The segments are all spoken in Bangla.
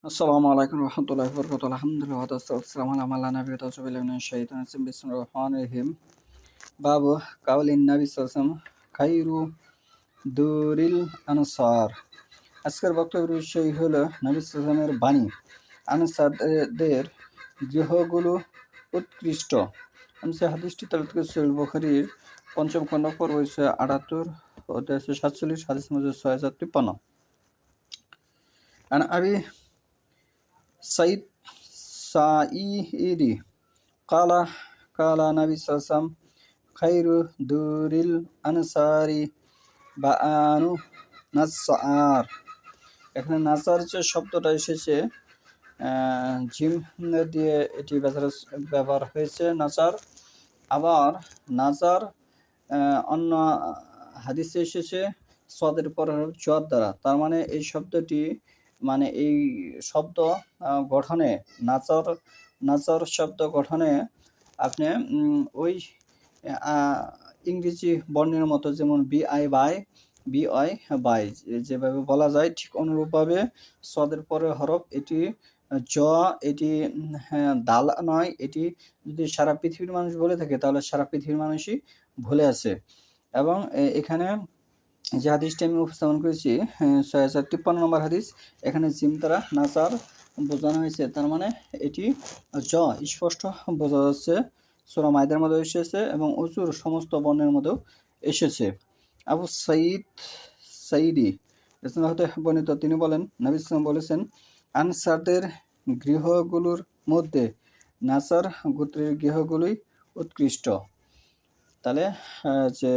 আসসালামু আলাইকুম রহমতুল্লাহি ওয়া বারাকাতুহু। আলহামদুলিল্লাহ ওয়া আসসালামু আলা মান লা নাবিয়্যা বা'দাহু বিল্লাহি মিনাশ শাইতানির রাজিম। বিসমিল্লাহির রহমানির রহিম। বাবু কাউলিন নবী সাল্লাল্লাহু আলাইহি ওয়াসাল্লাম খায়রু দুরিল আনসার। আজকের বক্তব্যের বিষয় হলো নবী সাল্লাল্লাহু আলাইহি ওয়াসাল্লামের বাণী, আনসারদের গৃহগুলো উৎকৃষ্ট। আমি সে হাদিসটি তেলাওয়াত করেছি সহিহ বুখারীর ৫ম খণ্ড পর্ব ৭৮ অধ্যায় ৪৭ হাদিস নম্বর ৬০৫৩। আন আবি সাইদ সাঈদি কালা কালা নবী সাল্লাল্লাহু আলাইহি ওয়াসাল্লাম খায়রু দুরিল আনসারি বাআনু নাসআর। এখানে নাসার যে শব্দটা এসেছে জিম দিয়ে এটি ব্যবহার হয়েছে নাসার। আবার নাজার অন্য হাদিসে এসেছে সদের পর জদ দ্বারা। তার মানে এই শব্দটি মানে এই শব্দ গঠনে নাচার শব্দ গঠনে আপনি ওই ইংরেজি বর্ণের মতো যেমন বিআই বাই যেভাবে বলা যায় ঠিক অনুরূপভাবে সদের পরে হরফ এটি এটি দাল নয়। এটি যদি সারা পৃথিবীর মানুষ বলে থাকে তাহলে সারা পৃথিবীর মানুষই ভুলে আছে। এবং এখানে যে হাদিসটি আমি উপস্থাপন করেছি ৬৫৩ নম্বর হাদিস, এখানে জিম দ্বারা নাসার বোঝানো হয়েছে। তার মানে এটি স্পষ্ট বোঝা যাচ্ছে। সূরা মাইদার মধ্যে এসেছে এবং উজুর সমস্ত বর্ণের মধ্যেও এসেছে। আবু সাঈদি হতে বর্ণিত, তিনি বলেন নবী সাল্লাল্লাহু আলাইহি ওয়াসাল্লাম বলেছেন, আনসারদের গৃহগুলোর মধ্যে নাসার গোত্রের গৃহগুলোই উৎকৃষ্ট। তাহলে যে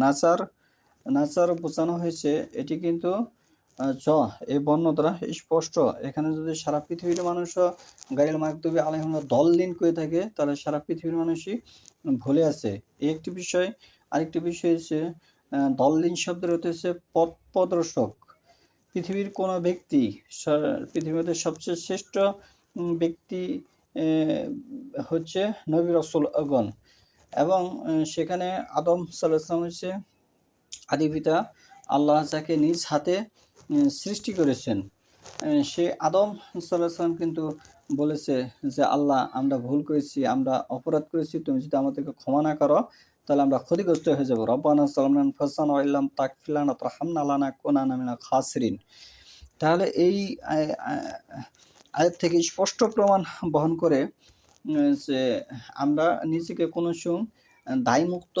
নাসার বোঝানো হয়েছে এটি কিন্তু এই বর্ণ দ্বারা স্পষ্ট। এখানে যদি সারা পৃথিবীর মানুষও গায়রুল মাগদুবি আলাইহিম দল্লিন করে থাকে তাহলে সারা পৃথিবীর মানুষই ভুলে আছে। এই একটি বিষয়। আরেকটি বিষয় হচ্ছে দল্লিন শব্দের অর্থ হচ্ছে পথ প্রদর্শক। পৃথিবীর কোনো ব্যক্তি, পৃথিবীতে সবচেয়ে শ্রেষ্ঠ ব্যক্তি হচ্ছে নবী রাসূলগণ। এবং সেখানে আদম সাল্লাল্লাহু আলাইহি ওয়াসাল্লাম হচ্ছে আদি পিতা, আল্লাহ যাকে নিজ হাতে সৃষ্টি করেছেন। সে আদম সাল্লাল্লাহু আলাইহি ওয়াসাল্লাম কিন্তু বলেছে যে আল্লাহ, আমরা ভুল করেছি, আমরা অপরাধ করেছি, তুমি যদি আমাদেরকে ক্ষমা না করো তাহলে আমরা ক্ষতিগ্রস্ত হয়ে যাব। রব্বানা যালামনা আনফুসানা ওয়া ইল্লাম তাগফির লানা ওয়া তারহামনা লানাকুনান্না মিনাল খাসিরিন। তাহলে এই আয়াত থেকে স্পষ্ট প্রমাণ বহন করে যে আমরা নিজেকে কোনো সময় দায়মুক্ত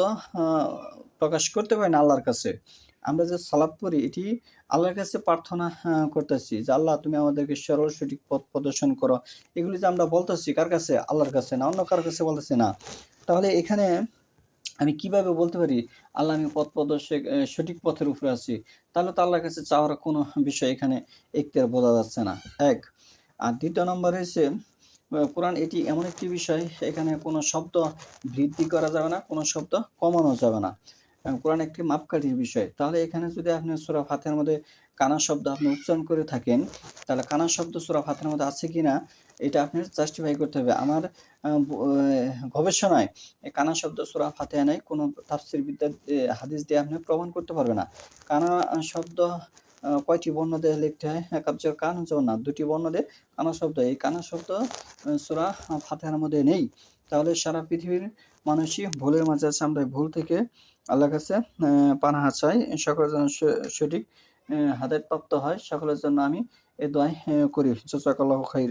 প্রকাশ করতে পারি না আল্লাহর কাছে। আমরা যে সালাত পড়ি এটি আল্লাহর কাছে প্রার্থনা করতেছি যে আল্লাহ, তুমি আমাদেরকে সরল সঠিক পথ প্রদর্শন করো। এগুলি যে আমরা বলতেছি কার কাছে? আল্লাহর কাছে, না অন্য কারোর কাছে বলতেছি না। তাহলে এখানে আমি কিভাবে বলতে পারি আল্লাহ, আমি পথ প্রদর্শক সঠিক পথের উপরে আছি? তাহলে তো আল্লাহর কাছে চাওয়ার কোনো বিষয় এখানে এখতিয়ার বোঝা যাচ্ছে না। এক। আর দ্বিতীয় নম্বর হচ্ছে কোরআন এটি এমন একটি বিষয়, এখানে কোনো শব্দ বৃদ্ধি করা যাবে না, কোনো শব্দ কমানো যাবে না। কোরআন একটি মাপকাঠির বিষয়। তাহলে এখানে যদি আপনি সূরা ফাতিহার মধ্যে কানা শব্দ আপনি উচ্চারণ করে থাকেন, তাহলে কানা শব্দ সূরা ফাতিহার মধ্যে আছে কিনা এটা আপনার জাস্টিফাই করতে হবে। আমার গবেষণায় এই কানা শব্দ সূরা ফাতিহায় নাই। কোনো তাফসীর বিদ্যার হাদিস দিয়ে আপনি প্রমাণ করতে পারবে না। কানা শব্দ কয়টি বর্ণ দিয়ে লিখতে হয়? কাবজের কান যেমন না, ২টি বর্ণ দিয়ে কানা শব্দ। এই কানা শব্দ সূরা ফাতিহার মধ্যে নেই। তাহলে সারা পৃথিবীর মানুষই ভুলের মাঝে আছে। আমরা ভুল থেকে আল্লাহর কাছে পানাহা চাই। সকলের জন্য সঠিক হেদায়েত প্রাপ্ত হয়। সকলের জন্য আমি এই দোয়াই করি। জাযাকাল্লাহু খাইর।